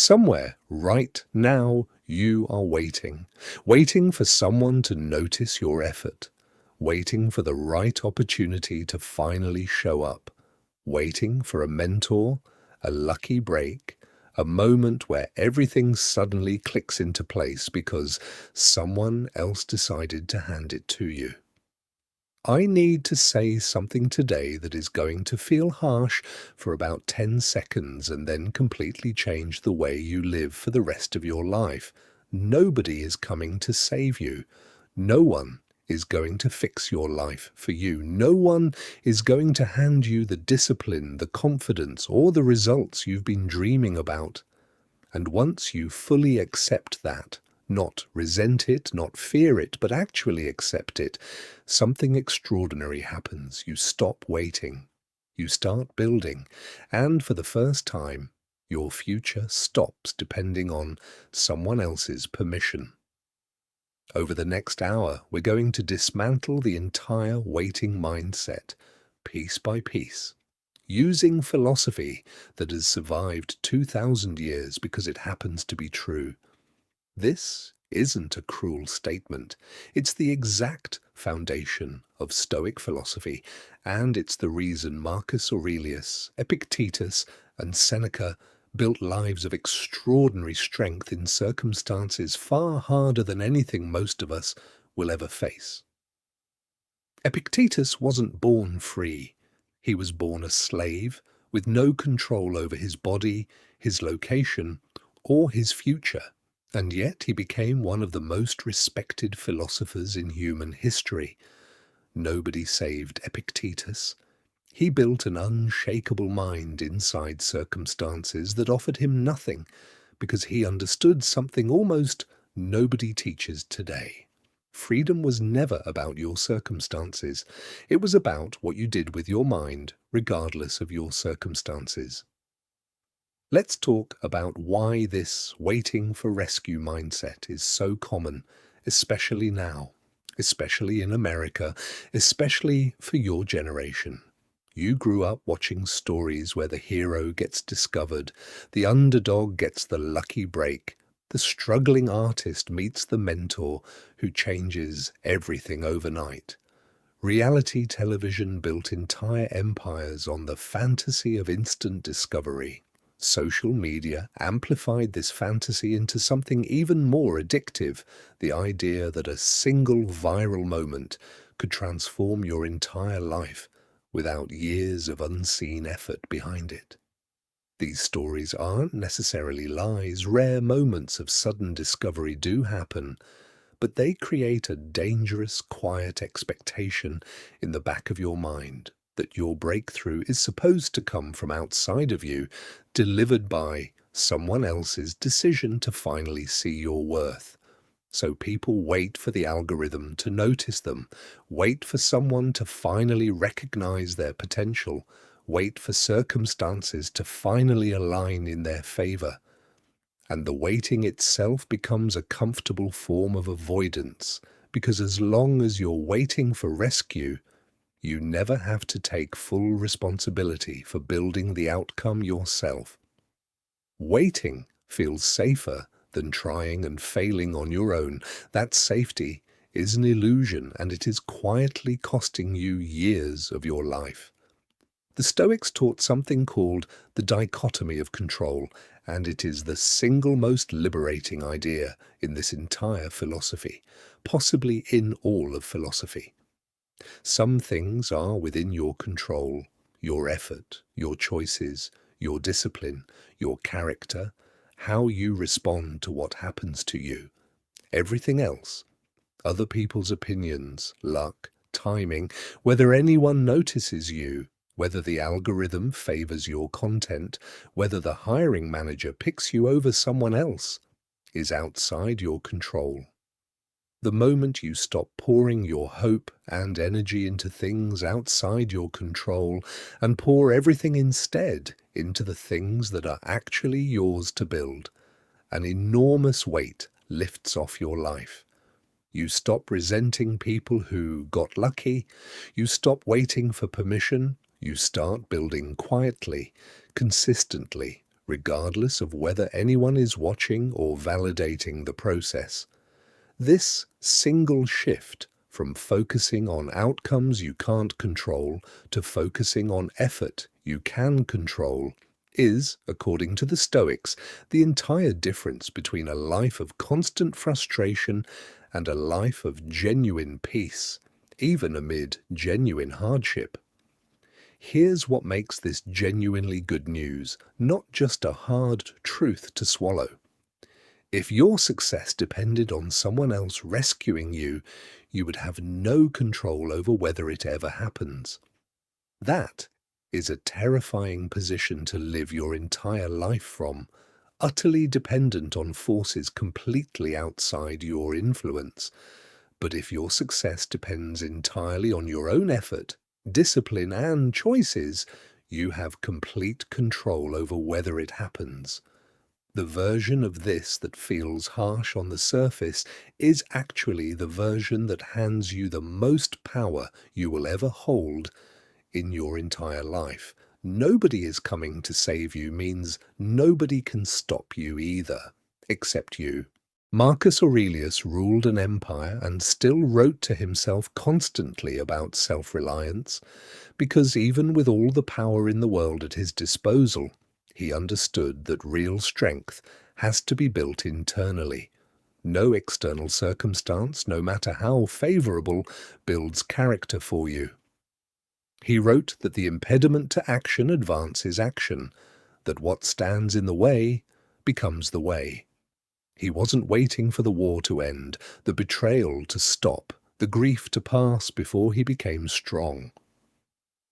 Somewhere, right now, you are waiting. Waiting for someone to notice your effort. Waiting for the right opportunity to finally show up. Waiting for a mentor, a lucky break, a moment where everything suddenly clicks into place because someone else decided to hand it to you. I need to say something today that is going to feel harsh for about 10 seconds and then completely change the way you live for the rest of your life. Nobody is coming to save you. No one is going to fix your life for you. No one is going to hand you the discipline, the confidence, or the results you've been dreaming about. And once you fully accept that, not resent it, not fear it, but actually accept it, something extraordinary happens. You stop waiting. You start building. And for the first time, your future stops depending on someone else's permission. Over the next hour, we're going to dismantle the entire waiting mindset, piece by piece, using philosophy that has survived 2,000 years because it happens to be true. This isn't a cruel statement. It's the exact foundation of Stoic philosophy, and it's the reason Marcus Aurelius, Epictetus, and Seneca built lives of extraordinary strength in circumstances far harder than anything most of us will ever face. Epictetus wasn't born free. He was born a slave with no control over his body, his location, or his future. And yet he became one of the most respected philosophers in human history. Nobody saved Epictetus. He built an unshakable mind inside circumstances that offered him nothing, because he understood something almost nobody teaches today. Freedom was never about your circumstances. It was about what you did with your mind, regardless of your circumstances. Let's talk about why this waiting for rescue mindset is so common, especially now, especially in America, especially for your generation. You grew up watching stories where the hero gets discovered, the underdog gets the lucky break, the struggling artist meets the mentor who changes everything overnight. Reality television built entire empires on the fantasy of instant discovery. Social media amplified this fantasy into something even more addictive, the idea that a single viral moment could transform your entire life without years of unseen effort behind it. These stories aren't necessarily lies. Rare moments of sudden discovery do happen, but they create a dangerous, quiet expectation in the back of your mind that your breakthrough is supposed to come from outside of you, delivered by someone else's decision to finally see your worth. So people wait for the algorithm to notice them, wait for someone to finally recognize their potential, wait for circumstances to finally align in their favor. And the waiting itself becomes a comfortable form of avoidance, because as long as you're waiting for rescue, you never have to take full responsibility for building the outcome yourself. Waiting feels safer than trying and failing on your own. That safety is an illusion, and it is quietly costing you years of your life. The Stoics taught something called the dichotomy of control, and it is the single most liberating idea in this entire philosophy, possibly in all of philosophy. Some things are within your control, your effort, your choices, your discipline, your character, how you respond to what happens to you. Everything else, other people's opinions, luck, timing, whether anyone notices you, whether the algorithm favors your content, whether the hiring manager picks you over someone else, is outside your control. The moment you stop pouring your hope and energy into things outside your control and pour everything instead into the things that are actually yours to build, an enormous weight lifts off your life. You stop resenting people who got lucky. You stop waiting for permission. You start building quietly, consistently, regardless of whether anyone is watching or validating the process. This single shift from focusing on outcomes you can't control to focusing on effort you can control is, according to the Stoics, the entire difference between a life of constant frustration and a life of genuine peace, even amid genuine hardship. Here's what makes this genuinely good news, not just a hard truth to swallow. If your success depended on someone else rescuing you, you would have no control over whether it ever happens. That is a terrifying position to live your entire life from, utterly dependent on forces completely outside your influence. But if your success depends entirely on your own effort, discipline, and choices, you have complete control over whether it happens. The version of this that feels harsh on the surface is actually the version that hands you the most power you will ever hold in your entire life. Nobody is coming to save you means nobody can stop you either, except you. Marcus Aurelius ruled an empire and still wrote to himself constantly about self-reliance, because even with all the power in the world at his disposal, he understood that real strength has to be built internally. No external circumstance, no matter how favorable, builds character for you. He wrote that the impediment to action advances action, that what stands in the way becomes the way. He wasn't waiting for the war to end, the betrayal to stop, the grief to pass before he became strong.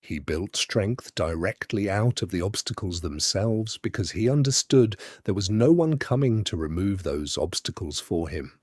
He built strength directly out of the obstacles themselves because he understood there was no one coming to remove those obstacles for him.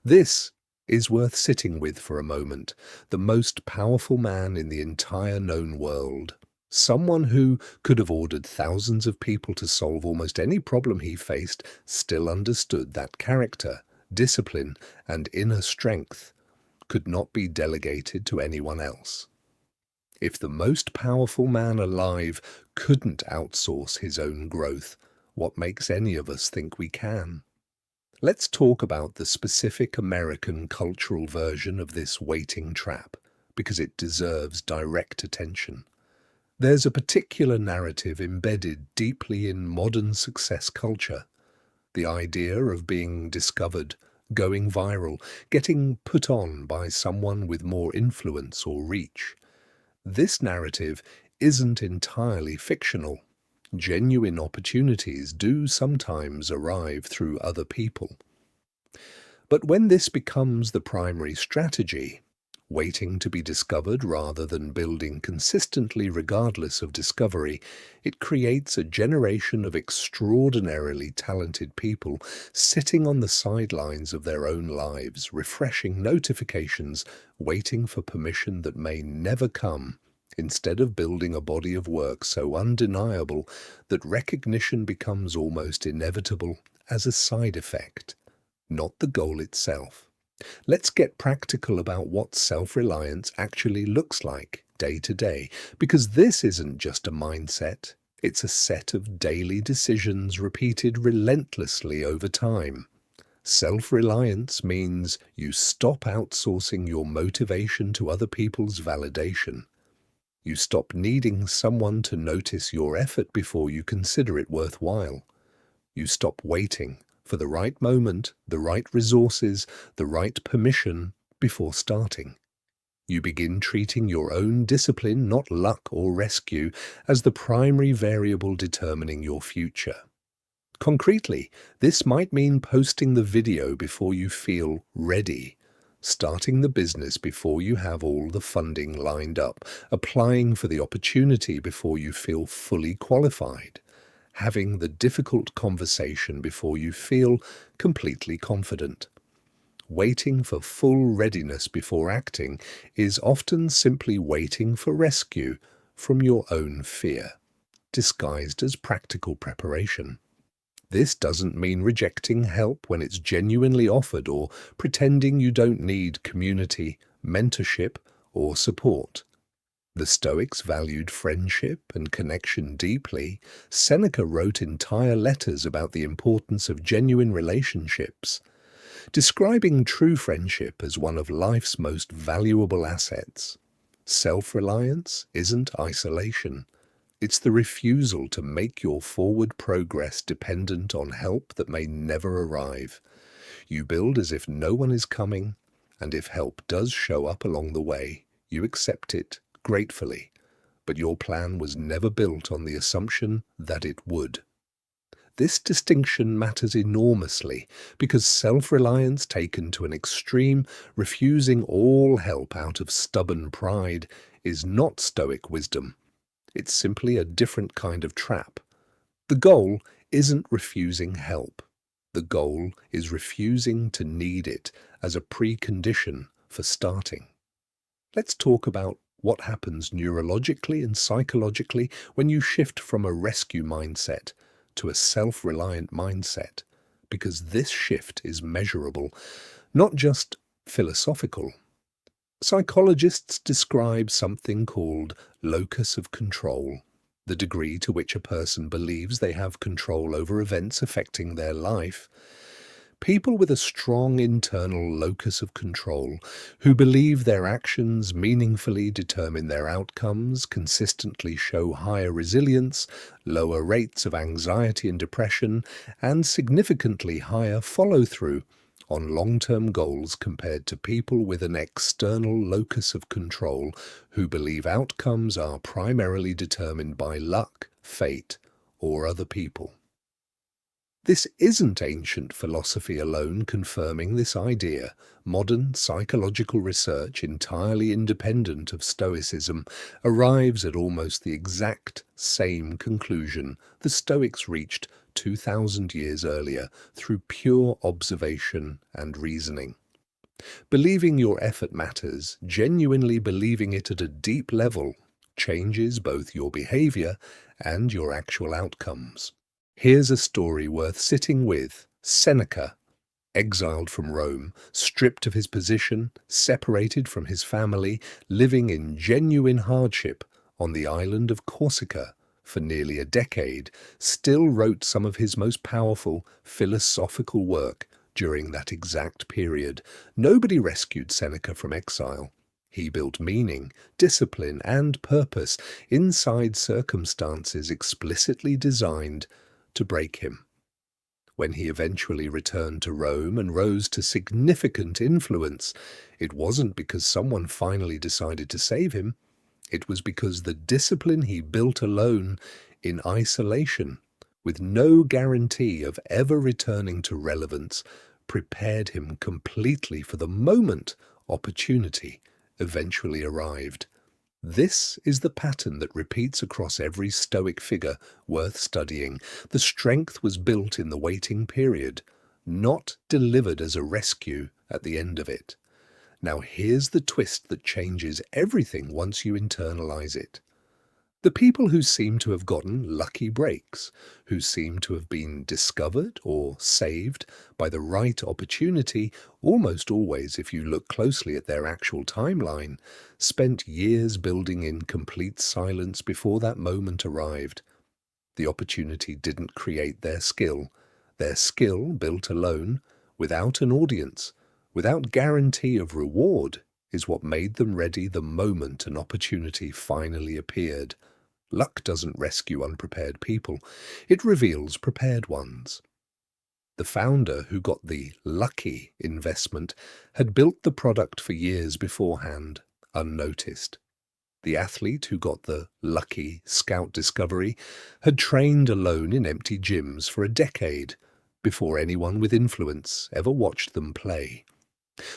This is worth sitting with for a moment. The most powerful man in the entire known world, someone who could have ordered thousands of people to solve almost any problem he faced, still understood that character, discipline, and inner strength could not be delegated to anyone else. If the most powerful man alive couldn't outsource his own growth, what makes any of us think we can? Let's talk about the specific American cultural version of this waiting trap, because it deserves direct attention. There's a particular narrative embedded deeply in modern success culture. The idea of being discovered, going viral, getting put on by someone with more influence or reach. This narrative isn't entirely fictional. Genuine opportunities do sometimes arrive through other people. But when this becomes the primary strategy, waiting to be discovered rather than building consistently regardless of discovery, it creates a generation of extraordinarily talented people sitting on the sidelines of their own lives, refreshing notifications, waiting for permission that may never come, instead of building a body of work so undeniable that recognition becomes almost inevitable as a side effect, not the goal itself. Let's get practical about what self-reliance actually looks like day to day, because this isn't just a mindset, it's a set of daily decisions repeated relentlessly over time. Self-reliance means you stop outsourcing your motivation to other people's validation. You stop needing someone to notice your effort before you consider it worthwhile. You stop waiting for the right moment, the right resources, the right permission before starting. You begin treating your own discipline, not luck or rescue, as the primary variable determining your future. Concretely, this might mean posting the video before you feel ready, starting the business before you have all the funding lined up, applying for the opportunity before you feel fully qualified, having the difficult conversation before you feel completely confident. Waiting for full readiness before acting is often simply waiting for rescue from your own fear, disguised as practical preparation. This doesn't mean rejecting help when it's genuinely offered or pretending you don't need community, mentorship, or support. The Stoics valued friendship and connection deeply. Seneca wrote entire letters about the importance of genuine relationships, describing true friendship as one of life's most valuable assets. Self-reliance isn't isolation. It's the refusal to make your forward progress dependent on help that may never arrive. You build as if no one is coming, and if help does show up along the way, you accept it gratefully. But your plan was never built on the assumption that it would. This distinction matters enormously because self-reliance taken to an extreme, refusing all help out of stubborn pride, is not Stoic wisdom. It's simply a different kind of trap. The goal isn't refusing help. The goal is refusing to need it as a precondition for starting. Let's talk about what happens neurologically and psychologically when you shift from a rescue mindset to a self-reliant mindset, because this shift is measurable, not just philosophical. Psychologists describe something called locus of control, the degree to which a person believes they have control over events affecting their life. People with a strong internal locus of control, who believe their actions meaningfully determine their outcomes, consistently show higher resilience, lower rates of anxiety and depression, and significantly higher follow-through on long-term goals compared to people with an external locus of control who believe outcomes are primarily determined by luck, fate, or other people. This isn't ancient philosophy alone confirming this idea. Modern psychological research, entirely independent of Stoicism, arrives at almost the exact same conclusion the Stoics reached 2,000 years earlier through pure observation and reasoning. Believing your effort matters, genuinely believing it at a deep level, changes both your behavior and your actual outcomes. Here's a story worth sitting with. Seneca, exiled from Rome, stripped of his position, separated from his family, living in genuine hardship on the island of Corsica for nearly a decade, still wrote some of his most powerful philosophical work during that exact period. Nobody rescued Seneca from exile. He built meaning, discipline, and purpose inside circumstances explicitly designed to break him. When he eventually returned to Rome and rose to significant influence, it wasn't because someone finally decided to save him. It was because the discipline he built alone, in isolation, with no guarantee of ever returning to relevance, prepared him completely for the moment opportunity eventually arrived. This is the pattern that repeats across every Stoic figure worth studying. The strength was built in the waiting period, not delivered as a rescue at the end of it. Now here's the twist that changes everything once you internalize it. The people who seem to have gotten lucky breaks, who seem to have been discovered or saved by the right opportunity, almost always, if you look closely at their actual timeline, spent years building in complete silence before that moment arrived. The opportunity didn't create their skill. Their skill, built alone, without an audience, without guarantee of reward, is what made them ready the moment an opportunity finally appeared. Luck doesn't rescue unprepared people, it reveals prepared ones. The founder who got the lucky investment had built the product for years beforehand, unnoticed. The athlete who got the lucky scout discovery had trained alone in empty gyms for a decade before anyone with influence ever watched them play.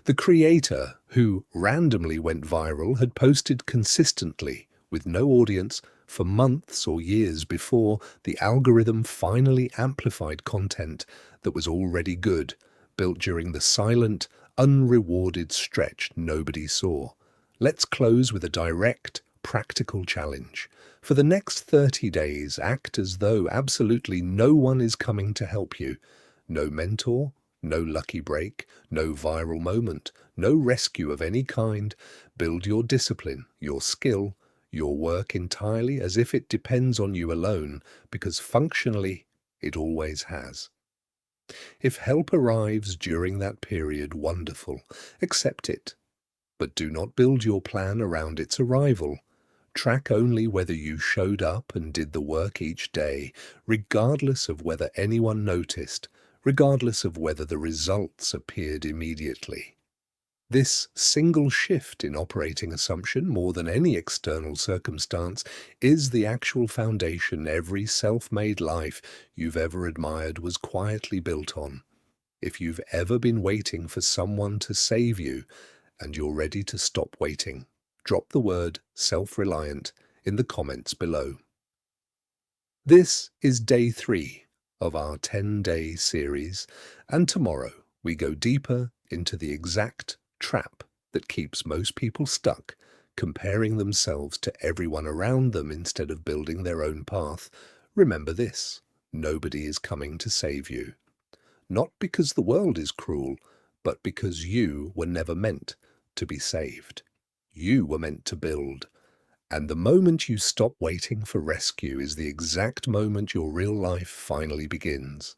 The creator who randomly went viral had posted consistently with no audience for months or years before the algorithm finally amplified content that was already good, built during the silent, unrewarded stretch nobody saw. Let's close with a direct, practical challenge. For the next 30 days, act as though absolutely no one is coming to help you. No mentor, no lucky break, no viral moment, no rescue of any kind. Build your discipline, your skill, your work entirely as if it depends on you alone, because functionally it always has. If help arrives during that period, wonderful, accept it. But do not build your plan around its arrival. Track only whether you showed up and did the work each day, regardless of whether anyone noticed, regardless of whether the results appeared immediately. This single shift in operating assumption, more than any external circumstance, is the actual foundation every self-made life you've ever admired was quietly built on. If you've ever been waiting for someone to save you, and you're ready to stop waiting, drop the word self-reliant in the comments below. This is day 3 of our 10-day series, and tomorrow we go deeper into the exact trap that keeps most people stuck, comparing themselves to everyone around them instead of building their own path. Remember this: nobody is coming to save you. Not because the world is cruel, but because you were never meant to be saved. You were meant to build. And the moment you stop waiting for rescue is the exact moment your real life finally begins.